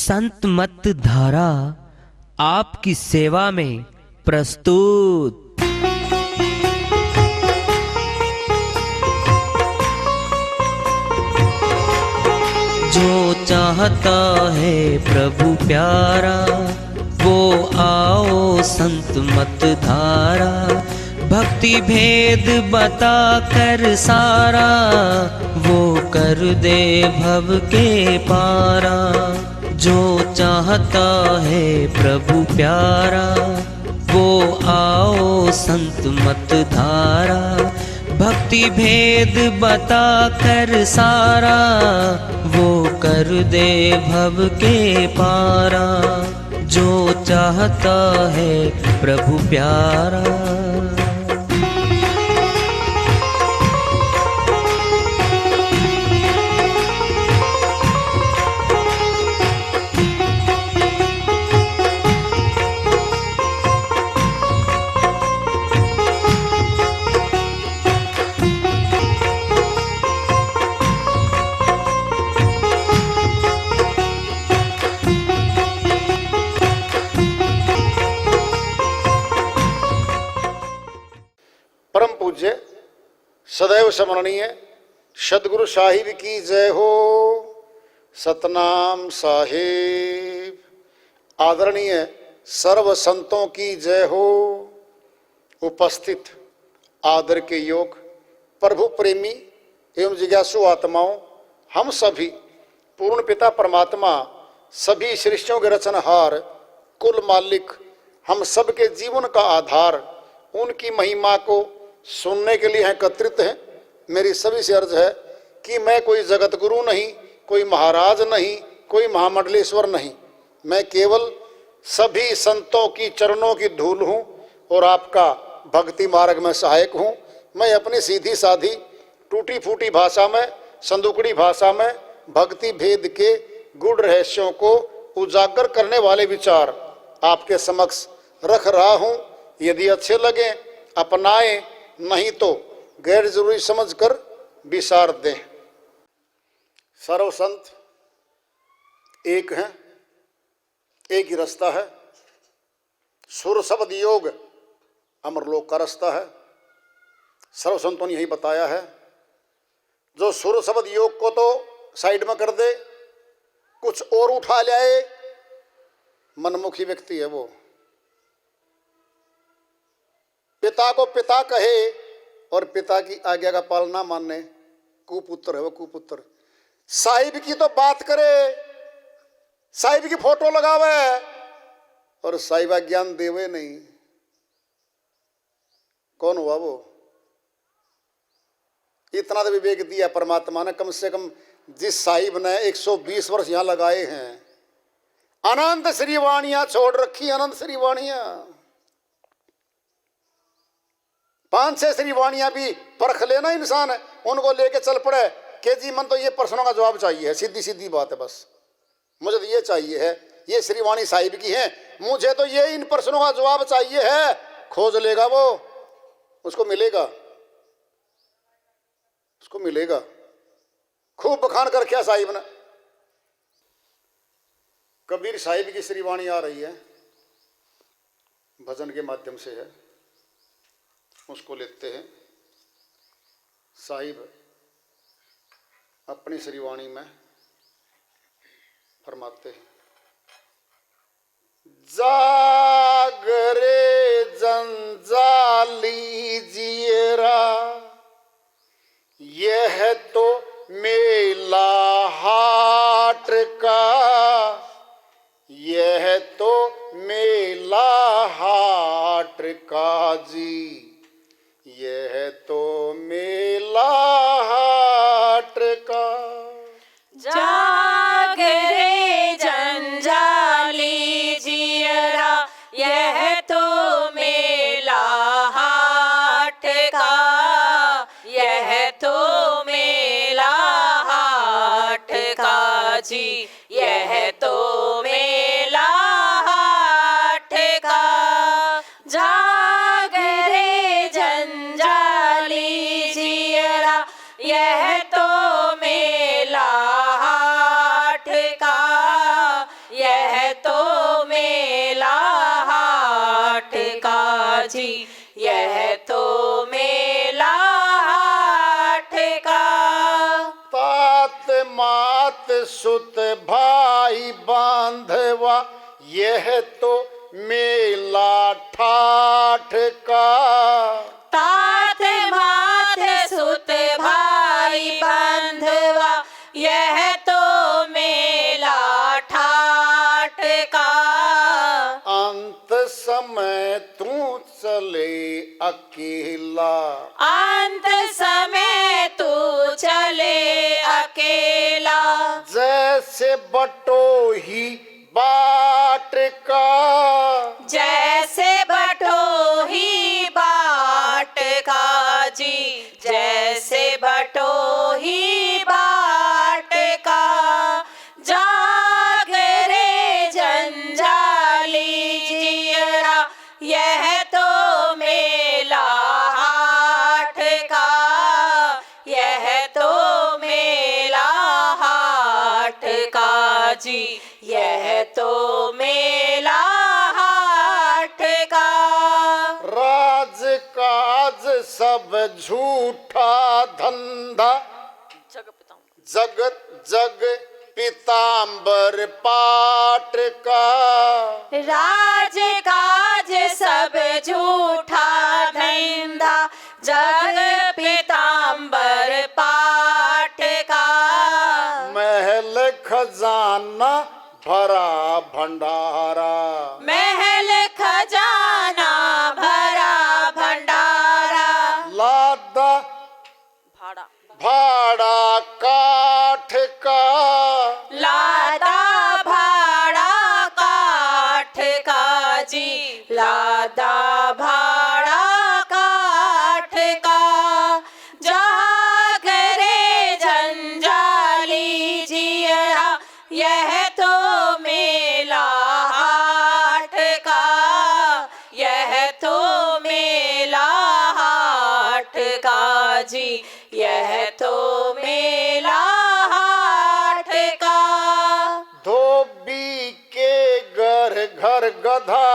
संत मत धारा आपकी सेवा में प्रस्तुत। जो चाहता है प्रभु प्यारा वो आओ संत मत धारा। भक्ति भेद बता कर सारा वो कर दे भव के पारा। जो चाहता है प्रभु प्यारा वो आओ संत मत धारा। भक्ति भेद बता कर सारा वो कर दे भव के पारा। जो चाहता है प्रभु प्यारा। परम पूज्य सदैव स्मरणीय सदगुरु साहिब की जय हो। सतनाम साहिब। आदरणीय सर्व संतों की जय हो। उपस्थित आदर के योग प्रभु प्रेमी एवं जिज्ञासु आत्माओं, हम सभी पूर्ण पिता परमात्मा सभी सृष्टियों के रचनहार कुल मालिक हम सबके जीवन का आधार उनकी महिमा को सुनने के लिए एकत्रित हैं। मेरी सभी से अर्ज है कि मैं कोई जगत गुरु नहीं, कोई महाराज नहीं, कोई महामंडलेश्वर नहीं। मैं केवल सभी संतों की चरणों की धूल हूँ और आपका भक्ति मार्ग में सहायक हूँ। मैं अपनी सीधी साधी टूटी फूटी भाषा में, संदुकड़ी भाषा में भक्ति भेद के गूढ़ रहस्यों को उजागर करने वाले विचार आपके समक्ष रख रहा हूँ। यदि अच्छे लगे अपनाएं, नहीं तो गैर जरूरी समझकर विसार दें। सर्व संत एक हैं, एक ही रास्ता है। सुर शब्द योग अमरलोक का रास्ता है। सर्व संतों ने यही बताया है। जो सुर शब्द योग को तो साइड में कर दे, कुछ और उठा लाए, मनमुखी व्यक्ति है वो। पिता को पिता कहे और पिता की आज्ञा का पालना माने, कुपुत्र है वो, कुपुत्र। साहिब की तो बात करे, साहिब की फोटो लगावे और साहिबा ज्ञान देवे नहीं। कौन हुआ वो? इतना तो विवेक दिया परमात्मा ने। कम से कम जिस साहिब ने 120 वर्ष यहां लगाए हैं, अनंत श्रीवाणियां छोड़ रखी, अनंत श्रीवाणियां। 5-6 श्रीवाणियां भी परख लेना इंसान, उनको लेके चल पड़े कि जी मन तो ये प्रश्नों का जवाब चाहिए है। सीधी सीधी बात है, बस मुझे तो ये चाहिए है, ये श्रीवाणी साहिब की है, मुझे तो ये इन प्रश्नों का जवाब चाहिए है। खोज लेगा वो, उसको मिलेगा, उसको मिलेगा। खूब बखान कर क्या साहिब ने। कबीर साहिब की श्रीवाणी आ रही है, भजन के माध्यम से है, उसको लेते हैं। साहिब अपनी श्रीवाणी में फरमाते हैं, जागरे जंजाली जियरा यह तो मेला हाट का, यह तो मेला हाट का जी, यह तो मेला हाट का। जागरे जंजाली जियरा यह तो मेला हाट का, यह तो मेला हाट का जी, यह तो मेला हाट का। जागरे जंजाली जियरा यह तो मेला हाट का, मात सुत भाई बांधवा, यह तो मेला ठाठ का। तात मात सुत भाई बंधवा, यह तो मेला ठाट का। अंत समय तू चले अकेला, अंत समय तू चले अकेला। जैसे बटोही बाट का। जैसे बटोही बाट का जी, जैसे बटोही बाट का। जाग रे जंजाली जियरा, यह तो मेला हाट का। यह तो मेला हाट का जी, यह तो मेला हाट का। राज काज सब झूठा धंधा, जगत जग पीताम्बर पाट का। राज काज सब झूठा धंधा, जग पीताम्बर पाट का। महल खजाना भरा भंडारा, महल खजाना भरा भंडारा। लादा भाड़ा भाड़ा काठ का। लादा भाड़ा काठ का जी, लादा भाड़ा काठ का। जाग रे जंजाली जियरा, यह तो मेला हाट का। यह तो मेला हाट का जी, यह तो मेला हाट का। धोबी के घर घर गधा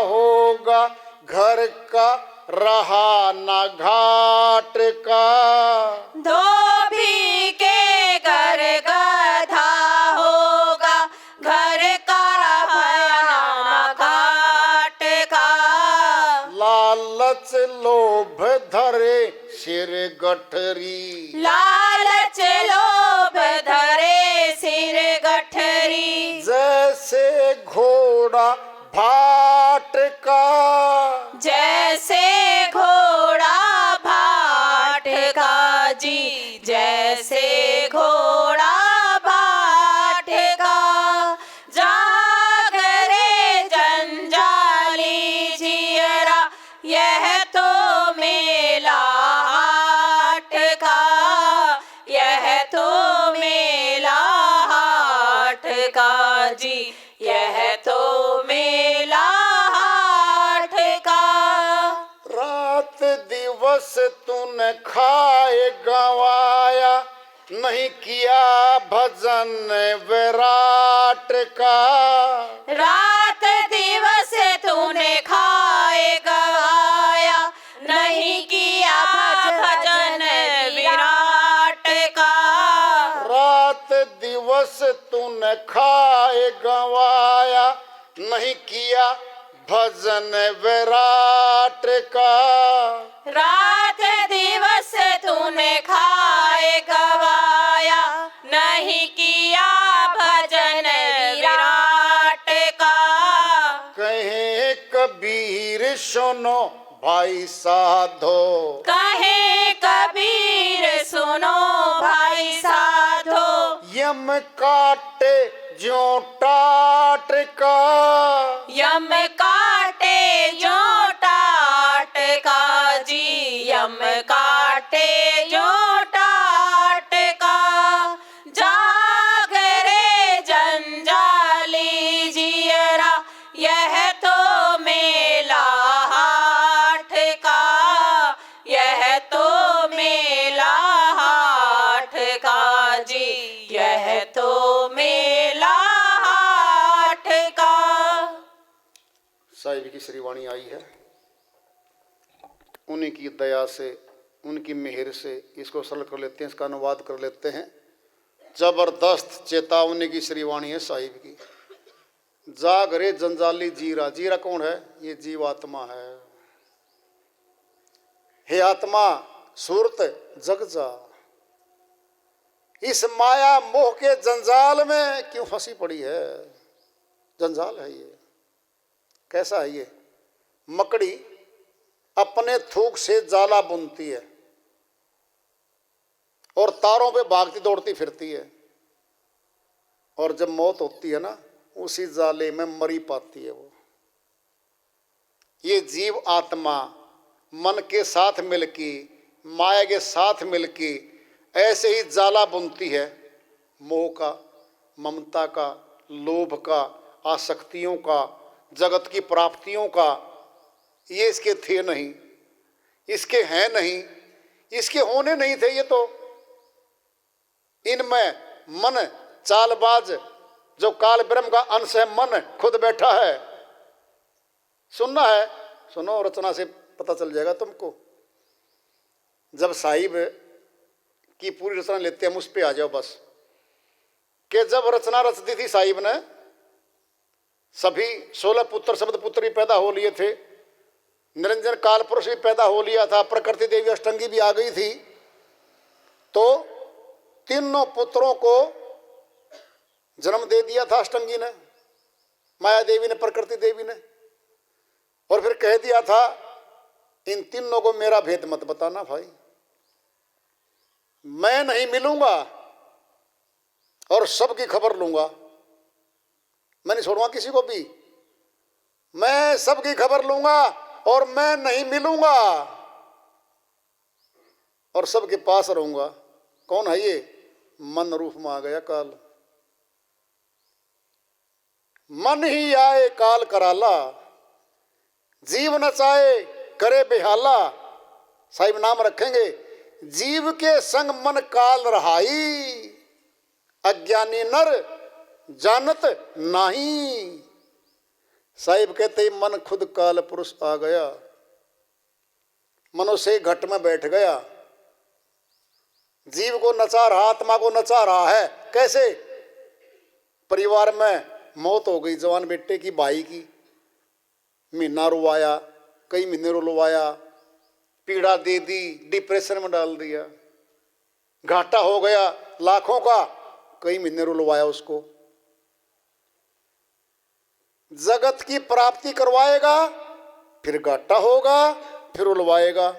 होगा, घर का रहा न घाट का। धोबी के घर गधा होगा, घर का रहा घाट का। लालच लोभ धरे सिर गठरी, लालच लोभ धरे सिर गठरी। जैसे घोड़ा भाट का। जैसे घोड़ा भाट का जी, जैसे घोड़ा भाट का। जाग रे जंजाली जियरा, यह तो मेला हाट का। यह तो मेला हाट का जी, यह तो मेला हाट का। रात दिवस तूने खाए गवाया, नहीं किया भजन विराट का। रात दिवस तूने खाए गवाया, नहीं किया भजन विराट का। रात दिवस तूने खाए गवाया, नहीं किया भजन विराट का। रात दिवस तूने खाए गवाया, नहीं किया भजन विराट का। कहे कबीर सुनो भाई साधो, कहे कबीर सुनो भाई साधो। यम काटे ज्यों टाट का। यम काटे जो टाट का जी, यम काटे जो टाट का। जाग रे जंजाली जियरा, यह तो मेला हाट का। यह तो मेला हाट का जी, यह तो मेला हाट का। साहिब की श्रीवाणी आई है, उन्हीं की दया से, उनकी मेहर से इसको सरल कर लेते हैं, इसका अनुवाद कर लेते हैं। जबरदस्त चेतावनी की श्रीवाणी है साहिब की। जाग रे जंजाली जीरा। जीरा कौन है? ये जीवात्मा है। हे आत्मा सूरत जग जा, इस माया मोह के जंजाल में क्यों फंसी पड़ी है? जंजाल है ये। कैसा है ये? मकड़ी अपने थूक से जाला बुनती है और तारों पे भागती दौड़ती फिरती है, और जब मौत होती है ना, उसी जाले में मरी पाती है वो। ये जीव आत्मा मन के साथ मिलके, माया के साथ मिलके ऐसे ही जाला बुनती है, मोह का, ममता का, लोभ का, आसक्तियों का, जगत की प्राप्तियों का। ये इसके थे नहीं, इसके हैं नहीं, इसके होने नहीं थे ये तो। इनमें मन चालबाज, जो काल ब्रह्म का अंश है, मन खुद बैठा है। सुनना है? सुनो, रचना से पता चल जाएगा तुमको। जब साहिब की पूरी रचना लेते हैं, हम उस पे आ जाओ बस। कि जब रचना रच दी थी साहिब ने, सभी 16 पुत्र शब्द पुत्र भी पैदा हो लिए थे, निरंजन काल पुरुष भी पैदा हो लिया था, प्रकृति देवी अष्टंगी भी आ गई थी। तो तीनों पुत्रों को जन्म दे दिया था अष्टंगी ने, माया देवी ने, प्रकृति देवी ने। और फिर कह दिया था, इन तीनों को मेरा भेद मत बताना भाई, मैं नहीं मिलूंगा और सबकी खबर लूंगा, मैं नहीं छोड़ूंगा किसी को भी, मैं सबकी खबर लूंगा और मैं नहीं मिलूंगा और सबके पास रहूंगा। कौन है ये? मन रूप में आ गया काल। मन ही आए काल कराला, जीव नचाए करे बेहाला। साहिब नाम रखेंगे, जीव के संग मन काल रहाई, अज्ञानी नर जानत नहीं। साहिब कहते मन खुद काल पुरुष आ गया, मनुष्य घट में बैठ गया, जीव को नचा रहा, आत्मा को नचा रहा है। कैसे? परिवार में मौत हो गई जवान बेटे की, भाई की, महीना रुवाया, कई महीने रुलवाया, पीड़ा दे दी, डिप्रेशन में डाल दिया, घाटा हो गया लाखों का, कई महीने रुलवाया उसको। जगत की प्राप्ति करवाएगा, फिर घाटा होगा, फिर रुलवाएगा।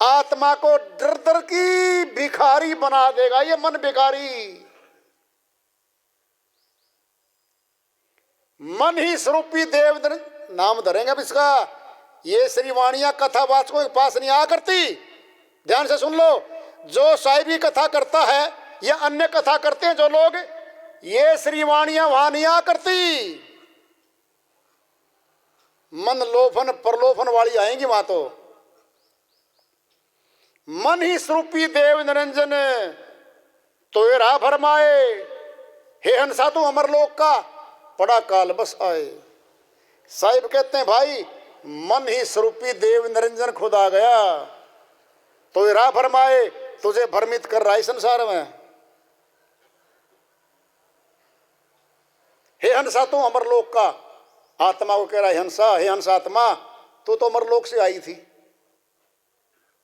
आत्मा को डर डर की भिखारी बना देगा ये मन भिखारी। मन ही स्वरूपी देव नाम धरेंगे अब इसका। ये श्रीवाणियां कथावाचकों के पास नहीं आ करती। ध्यान से सुन लो, जो साहिबी कथा करता है या अन्य कथा करते हैं जो लोग, ये श्रीवाणियां वहां नहीं आ करती। मन लोभन प्रलोभन वाली आएंगी वहां तो। मन ही स्वरूपी देव निरंजन तोयरा भरमाए, हे हंसा तू अमरलोक का, पड़ा काल बस आए। साहिब कहते हैं भाई, मन ही स्वरूपी देव निरंजन खुद आ गया, तोयरा भरमाए, तुझे भ्रमित कर रहा है संसार में। हे हंसा तू अमरलोक का, आत्मा को कह रहा है हंसा, हे हंस आत्मा तू तो अमरलोक से आई थी,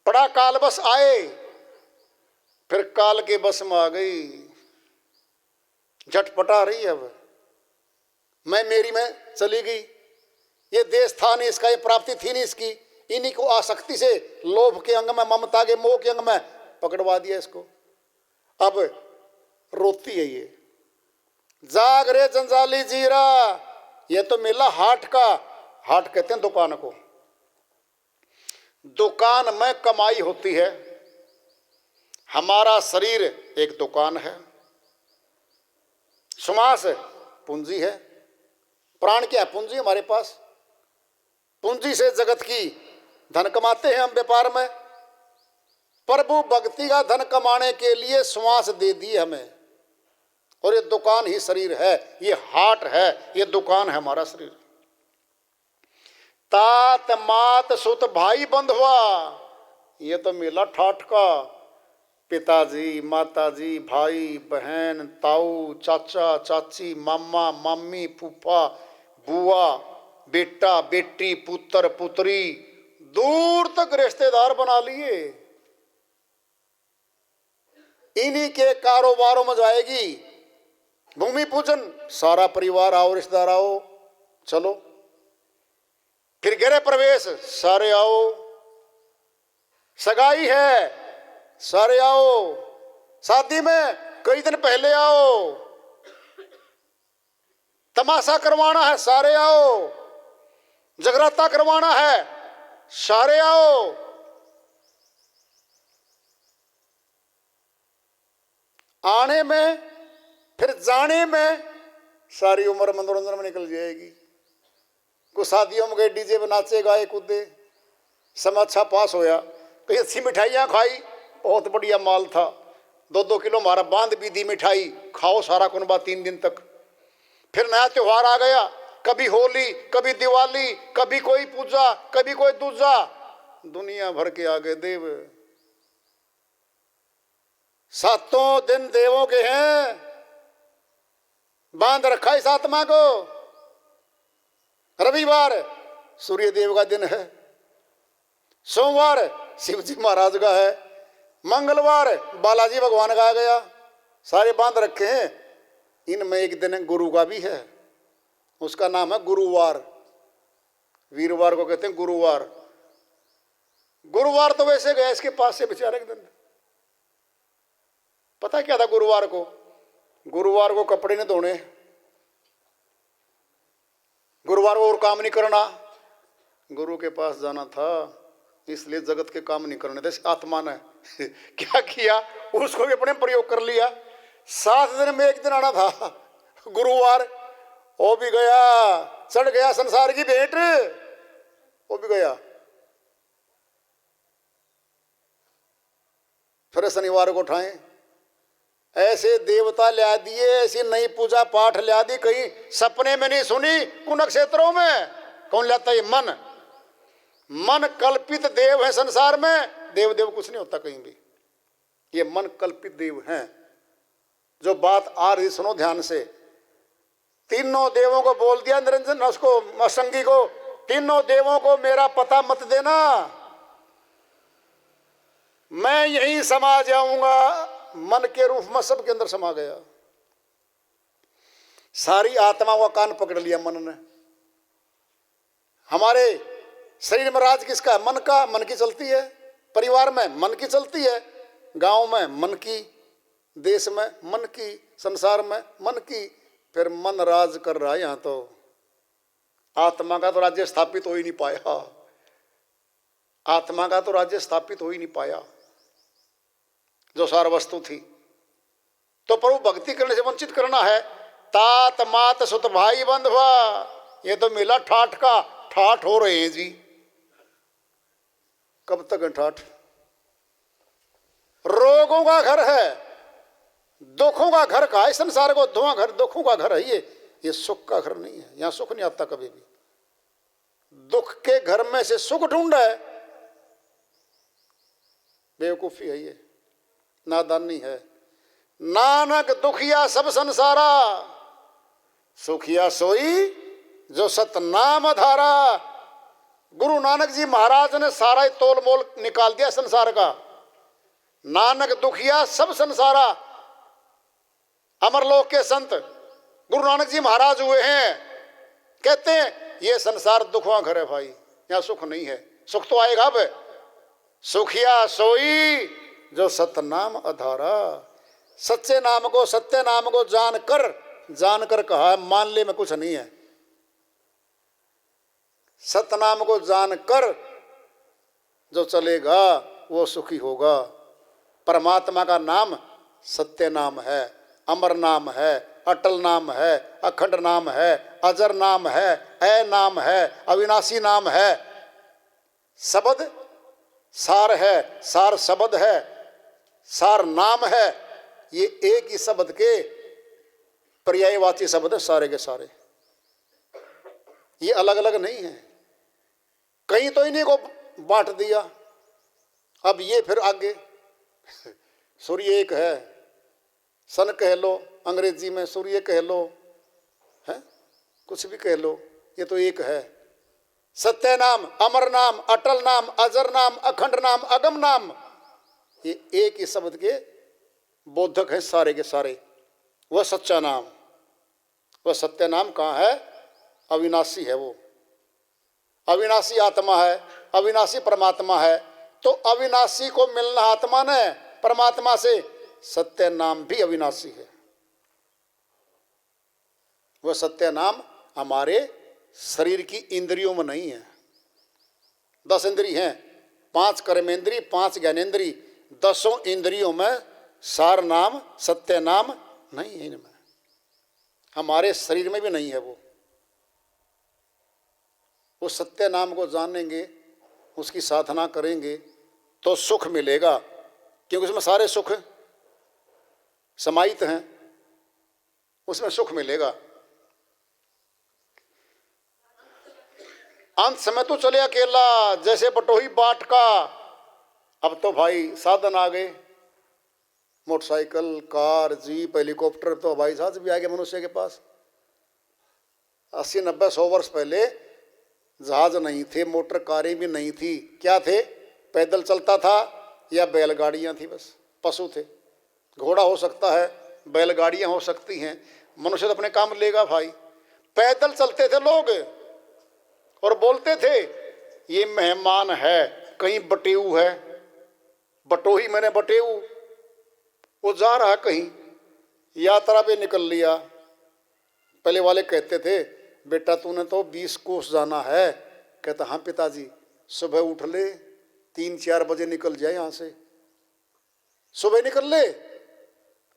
पड़ा काल बस आए, फिर काल के बस में आ गई, झटपटा रही है। अब मैं मेरी में चली गई, ये देश था नहीं इसका, ये प्राप्ति थी नहीं इसकी, इन्हीं को आसक्ति से, लोभ के अंग में, ममता के मोह के अंग में पकड़वा दिया इसको। अब रोती है ये, जाग रे जंजाली जीरा। ये तो मिला हाट का, हाट कहते हैं दुकान को। दुकान में कमाई होती है। हमारा शरीर एक दुकान है, श्वास पूंजी है, प्राण क्या है? पूंजी हमारे पास। पूंजी से जगत की धन कमाते हैं हम व्यापार में। प्रभु भक्ति का धन कमाने के लिए श्वास दे दी हमें, और ये दुकान ही शरीर है, ये हाट है, ये दुकान है हमारा शरीर। तात मात सुत भाई बंधुआ, ये तो मेला ठाठ का। पिताजी, माताजी, भाई बहन, ताऊ, चाचा, चाची, मामा, मामी, फूफा, बुआ, बेटा, बेटी, पुत्र, पुत्री, दूर तक रिश्तेदार बना लिए। इन्हीं के कारोबारों में जाएगी। भूमि पूजन, सारा परिवार आओ, रिश्तेदार आओ, चलो। फिर गृह प्रवेश, सारे आओ। सगाई है, सारे आओ। शादी में कई दिन पहले आओ। तमाशा करवाना है, सारे आओ। जगराता करवाना है, सारे आओ। आने में फिर जाने में सारी उम्र मनोरंजन में निकल जाएगी। कुछ शादियों में गए, डीजे में नाचे गाए कूदे, समय अच्छा पास होया। कहीं अच्छी मिठाइयाँ खाई, बहुत बढ़िया माल था। 2-2 किलो हमारा बांध भी दी मिठाई, खाओ सारा कुनबा 3 दिन तक। फिर नया त्योहार आ गया, कभी होली, कभी दिवाली, कभी कोई पूजा, कभी कोई दूजा, दुनिया भर के आगे देव। 7 दिन देवों के हैं, बांध रखा इस आत्मा को। रविवार सूर्य देव का दिन है, सोमवार शिव जी महाराज का है, मंगलवार बालाजी भगवान का आ गया। सारे बांध रखे हैं। इनमें एक दिन गुरु का भी है, उसका नाम है गुरुवार। वीरवार को कहते हैं गुरुवार। गुरुवार तो वैसे गया इसके पास से बेचारे के दिन। पता क्या था गुरुवार को? गुरुवार को कपड़े नहीं धोने, गुरुवार को और काम नहीं करना, गुरु के पास जाना था, इसलिए जगत के काम नहीं करने थे। आत्मा ने क्या किया, उसको भी अपने प्रयोग कर लिया। 7 दिन में एक दिन आना था गुरुवार, वो भी गया, चढ़ गया संसार की भेंट, वो भी गया। फिर शनिवार को उठाएं, ऐसे देवता ला दिए, ऐसी नई पूजा पाठ ला दी, कहीं सपने में नहीं सुनी। कुन क्षेत्रों में कौन लाता है? मन कल्पित देव है संसार में। देव देव कुछ नहीं होता कहीं भी, ये मन कल्पित देव हैं। जो बात आ रही सुनो ध्यान से। तीनों देवों को बोल दिया निरंजन, उसको असंगी को, तीनों देवों को मेरा पता मत देना, मैं यहीं समा जाऊंगा। मन के रूप में सबके अंदर समा गया। सारी आत्मा का कान पकड़ लिया मन ने। हमारे शरीर में राज किसका है? मन का। मन की चलती है, परिवार में मन की चलती है, गांव में मन की, देश में मन की, संसार में मन की। फिर मन राज कर रहा है यहां। तो आत्मा का तो राज्य स्थापित हो ही नहीं पाया। आत्मा का तो राज्य स्थापित हो ही नहीं पाया जो सार वस्तु थी। तो प्रभु भक्ति करने से वंचित करना है। तात मात सुत भाई बंधवा, ये तो मिला ठाठ का। ठाठ हो रहे हैं जी, कब तक है ठाठ? रोगों का घर है, दुखों का घर का है संसार को। घर दुखों का घर है ये सुख का घर नहीं है। यहां सुख नहीं आता कभी भी। दुख के घर में से सुख ढूंढा है, बेवकूफी है ये, नादानी है। नानक दुखिया सब संसारा, सुखिया सोई जो सतनाम धारा। गुरु नानक जी महाराज ने सारा ही तोल मोल निकाल दिया संसार का। नानक दुखिया सब संसारा। अमरलोक के संत गुरु नानक जी महाराज हुए हैं, कहते हैं ये संसार दुखों घर है भाई, यहां सुख नहीं है। सुख तो आएगा अब। सुखिया सोई जो सतनाम अधारा। सच्चे नाम को, सत्य नाम को जानकर कहा है, मान ले में कुछ नहीं है। सतनाम को जानकर जो चलेगा वो सुखी होगा। परमात्मा का नाम सत्य नाम है, अमर नाम है, अटल नाम है, अखंड नाम है, अजर नाम है, ऐ नाम है, अविनाशी नाम है। शब्द सार है, सार शब्द है, सार नाम है। ये एक ही शब्द के पर्यायवाची शब्द है सारे के सारे, ये अलग अलग नहीं है। कहीं तो इन्हीं को बांट दिया, अब ये फिर आगे सूर्य एक है, सन कह लो, अंग्रेजी में सूर्य कह लो, है कुछ भी कह लो, ये तो एक है। सत्य नाम, अमर नाम, अटल नाम, अजर नाम, अखंड नाम, अगम नाम, ये एक ही शब्द के बोधक है सारे के सारे। वह सच्चा नाम, वह सत्य नाम कहाँ है? अविनाशी है वो, अविनाशी आत्मा है, अविनाशी परमात्मा है। तो अविनाशी को मिलना आत्मा ने परमात्मा से, सत्य नाम भी अविनाशी है। वह सत्य नाम हमारे शरीर की इंद्रियों में नहीं है। 10 इंद्री हैं, 5 कर्मेंद्री, 5 ज्ञानेंद्री, 10 इंद्रियों में सार नाम सत्य नाम नहीं है इनमें, हमारे शरीर में भी नहीं है। वो सत्य नाम को जानेंगे, उसकी साधना करेंगे तो सुख मिलेगा, क्योंकि उसमें सारे सुख समाहित हैं, उसमें सुख मिलेगा। अंत समय तो चले अकेला जैसे बटोही बाट का। अब तो भाई साधन आ गए, मोटरसाइकिल, कार, जीप, हेलीकॉप्टर, तो हवाई जहाज भी आ गए मनुष्य के पास। 80, 90, 100 वर्ष पहले जहाज नहीं थे, मोटर कारें भी नहीं थी। क्या थे? पैदल चलता था या बैलगाड़ियां थी, बस पशु थे। घोड़ा हो सकता है, बैलगाड़ियां हो सकती हैं, मनुष्य तो अपने काम लेगा भाई। पैदल चलते थे लोग और बोलते थे ये मेहमान है, कहीं बटेऊ है, बटोही मैंने बटेऊ, वो जा रहा कहीं, यात्रा पे निकल लिया। पहले वाले कहते थे बेटा तूने तो 20 कोस जाना है। कहता हाँ पिताजी, सुबह उठ ले, 3-4 बजे निकल जाए यहाँ से। सुबह निकल ले,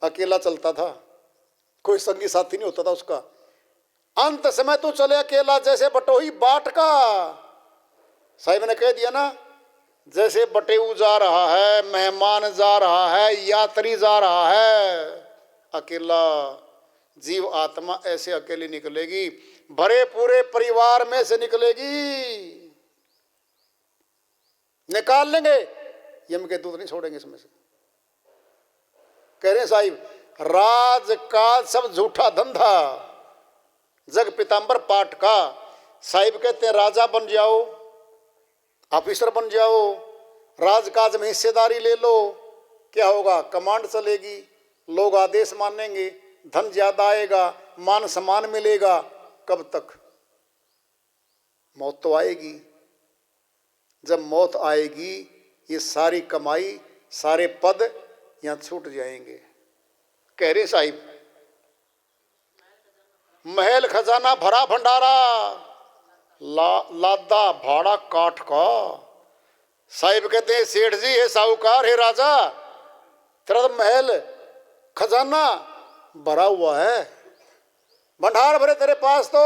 अकेला चलता था, कोई संगी साथी नहीं होता था उसका। अंत समय तो चले अकेला जैसे बटोही बाट का। साहिब ने कह दिया ना, जैसे बटेऊ जा रहा है, मेहमान जा रहा है, यात्री जा रहा है, अकेला। जीव आत्मा ऐसे अकेली निकलेगी, भरे पूरे परिवार में से निकलेगी। निकाल लेंगे, यम के दूत नहीं छोड़ेंगे इसमें से। कह रहे साहिब, राज का सब झूठा धंधा, जग पिताम्बर पाठ का। साहिब कहते हैं राजा बन जाओ, ऑफिसर बन जाओ, राजकाज में हिस्सेदारी ले लो, क्या होगा? कमांड चलेगी, लोग आदेश मानेंगे, धन ज्यादा आएगा, मान सम्मान मिलेगा। कब तक? मौत तो आएगी। जब मौत आएगी ये सारी कमाई, सारे पद यहां छूट जाएंगे। कह रहे साहिब, महल खजाना भरा भंडारा, लादा भाड़ा काठ का। साहिब कहते हैं सेठ जी है साहूकार है राजा, तेरा तो महल खजाना भरा हुआ है, भंडार भरे तेरे पास तो,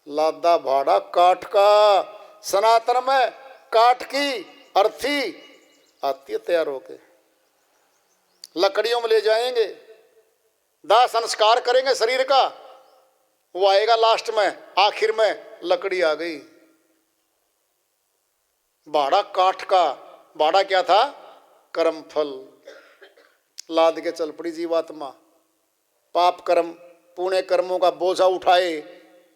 लादा भाड़ा काठ का। सनातन में काठ की अर्थी आती है तैयार होके, लकड़ियों में ले जाएंगे, दाह संस्कार करेंगे शरीर का, वो आएगा लास्ट में, आखिर में लकड़ी आ गई। भाड़ा काठ का, भाड़ा क्या था? कर्म फल। लाद के चल पड़ी जीवात्मा, पाप कर्म पुण्य कर्मों का बोझा उठाए,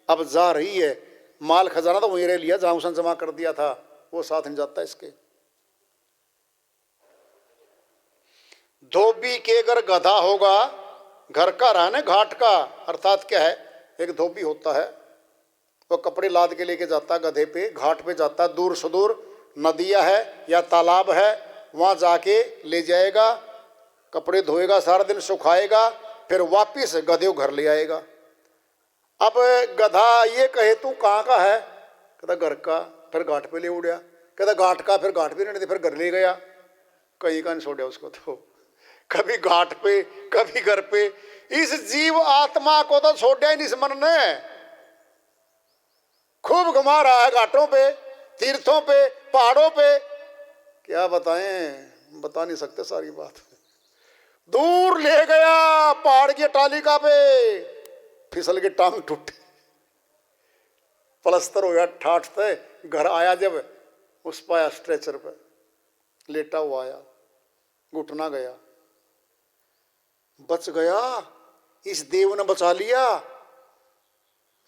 अब जा रही है। माल खजाना तो वहीं रह लिया जहां उसने जमा कर दिया था, वो साथ नहीं जाता इसके। धोबी के अगर गधा होगा, घर का रहने घाट का, अर्थात क्या है? एक धोबी होता है, वो कपड़े लाद के लेके जाता है गधे पे, घाट पे जाता है, दूर सुदूर नदियाँ है या तालाब है, वहाँ जाके ले जाएगा, कपड़े धोएगा, सारा दिन सुखाएगा, फिर वापिस गधे को घर ले आएगा। अब गधा ये कहे तू कहाँ का है? कहता घर का, फिर घाट पे ले उड़िया। कहता घाट का, फिर घाट पे नहीं, फिर घर ले गया। कहीं का नहीं छोड़ा उसको, तो कभी घाट पे कभी घर पे। इस जीव आत्मा को तो छोड़ा ही नहीं इस मन ने, खूब घुमा रहा है घाटों पे, तीर्थों पे, पहाड़ों पे। क्या बताएं, बता नहीं सकते सारी बात। दूर ले गया पहाड़ की टालिका पे, फिसल के टांग टूटे, प्लस्तर हो गया ठाठ से। घर आया जब, उस पाया स्ट्रेचर पर लेटा हुआ आया, घुटना गया, बच गया, इस देव ने बचा लिया।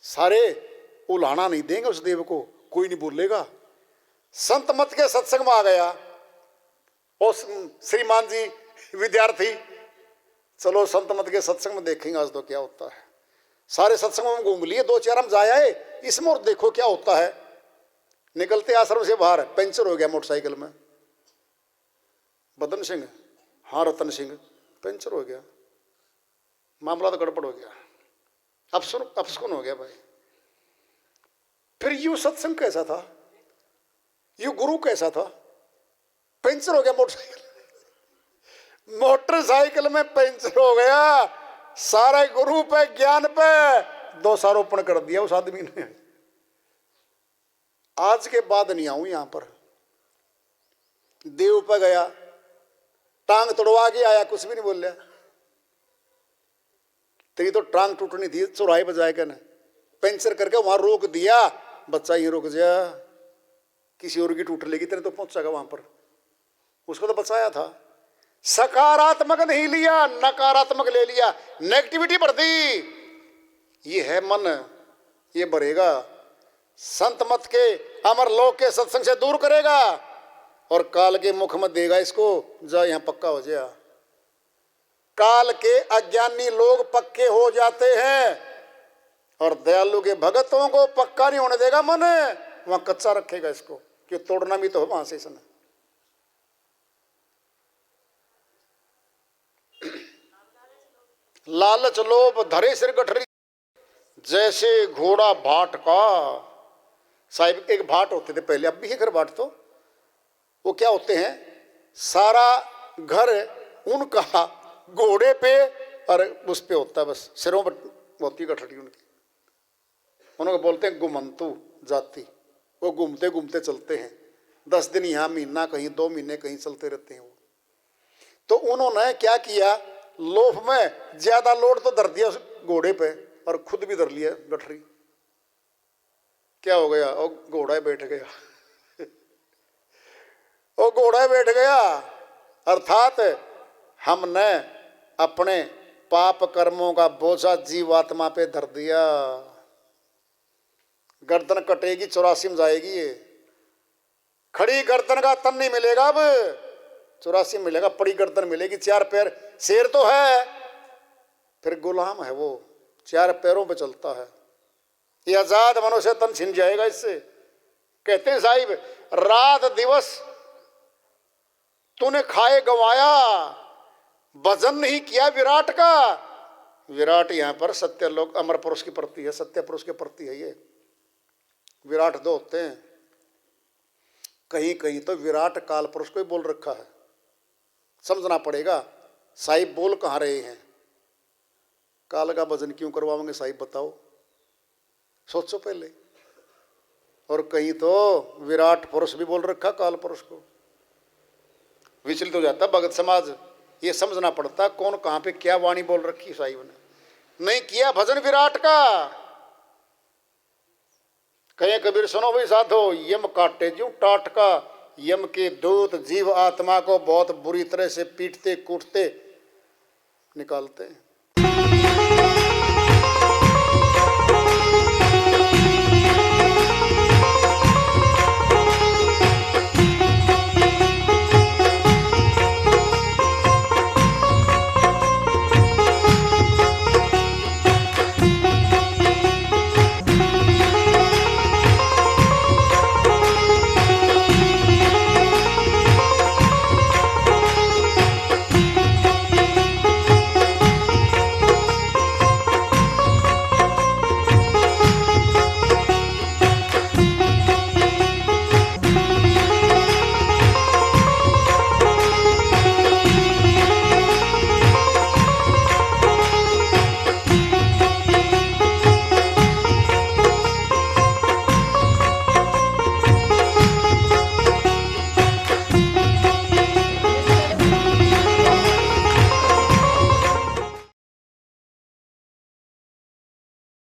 सारे उलाना नहीं देंगे उस देव को, कोई नहीं बोलेगा। संत मत के सत्संग में आ गया उस श्रीमान जी विद्यार्थी, चलो संत मत के सत्संग में देखेंगे आज तो क्या होता है। सारे सत्संगों में घूम लिए, 2-4 हम जाए आए, इसमें और देखो क्या होता है। निकलते आश्रम से बाहर पंचर हो गया मोटरसाइकिल में। बदन सिंह, हाँ रतन सिंह, पंचर हो गया, मामला तो गड़बड़ हो गया, अपसुन हो गया भाई। फिर यू सत्संग कैसा था, यू गुरु कैसा था, पंचर हो गया मोटरसाइकिल, मोटरसाइकिल में पंचर हो गया, सारे गुरु पे ज्ञान पे दोषारोपण कर दिया उस आदमी ने। आज के बाद नहीं आऊं यहां पर, देव पे गया, टांग तोड़वा के आया, कुछ भी नहीं बोल लिया। तेरी तो टांग टूटनी थी, चौराहे पर जाए ना, पंचर करके वहां रोक दिया, बच्चा ही रुक जा, किसी और की टूट लेगी, तेरे तो पहुंचेगा वहां पर। उसको तो बचाया था। सकारात्मक नहीं लिया, नकारात्मक ले लिया, नेगेटिविटी बढ़ दी। ये है मन, ये बढ़ेगा, संत मत के अमर लोक के सत्संग से दूर करेगा और काल के मुख में देगा इसको, जा यहां पक्का हो जाए। काल के अज्ञानी लोग पक्के हो जाते हैं और दयालु के भगतों को पक्का नहीं होने देगा मन, वहां कच्चा रखेगा इसको, कि तोड़ना भी तो हो वहां से इसने। लालच लोभ धरे सिर गठरी, जैसे घोड़ा भाट का। साहिब एक भाट होते थे पहले, अब भी है घर भाट, तो वो क्या होते हैं, सारा घर उनका घोड़े पे और उस पे होता है, बस सिरों पर होती गठरी उनकी। उनको बोलते हैं गुमंतु जाति। वो घूमते घूमते चलते हैं, 10 दिन यहाँ, महीना कहीं, 2 महीने कहीं चलते रहते हैं वो। तो उन्होंने क्या किया, लोभ में ज्यादा लोड तो धर दिया उस घोड़े पे और खुद भी धर लिया गठरी। क्या हो गया, वो घोड़ा बैठ गया वो घोड़ा बैठ गया। अर्थात हमने अपने पाप कर्मों का बोझा जीवात्मा पे धर दिया। गर्दन कटेगी, 84 में जाएगी ये। खड़ी गर्दन का तन नहीं मिलेगा, अब 84 में मिलेगा, पड़ी गर्दन मिलेगी। 4 पैर, शेर तो है फिर गुलाम है वो, 4 पैरों पे चलता है। ये आजाद मनुष्य तन छिन जाएगा इससे। कहते हैं साहिब, रात दिवस तूने खाए गंवाया, भजन नहीं किया विराट का। विराट यहाँ पर सत्य लोक अमर पुरुष की प्रति है, सत्य पुरुष के प्रति है ये। विराट 2 होते हैं, कहीं कहीं तो विराट काल पुरुष को ही बोल रखा है। समझना पड़ेगा साहिब बोल कहाँ रहे हैं। काल का भजन क्यों करवाओगे साहिब, बताओ, सोचो पहले। और कहीं तो विराट पुरुष भी बोल रखा काल पुरुष को। विचलित हो जाता भगत समाज, ये समझना पड़ता कौन कहाँ पे क्या वाणी बोल रखी साहिब ने। नहीं किया भजन विराट का। कहे कबीर सुनो भाई साधो, यम काटे ज्यों टाट का। यम के दूत जीव आत्मा को बहुत बुरी तरह से पीटते कूटते निकालते हैं।